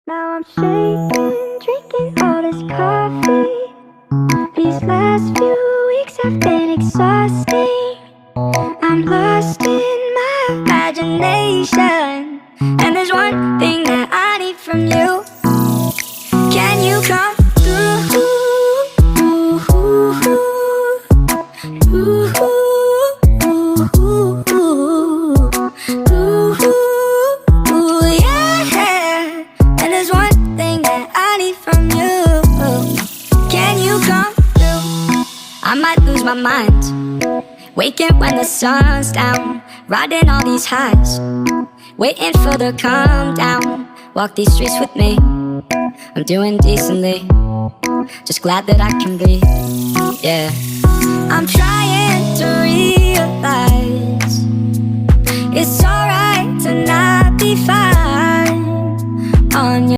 Now I'm shaking, drinking all this coffee. These last few weeks have been exhausting. I'm lost in my imagination, and there's one thing that I need from you. Can you come through? Yeah. And there's one thing that I need from you. Can you come through? I might lose my mind, waking when the sun's down, riding all these highs, waiting for the calm down. Walk these streets with me, I'm doing decently, just glad that I can breathe. Yeah, I'm trying to realize it's alright to not be fine on your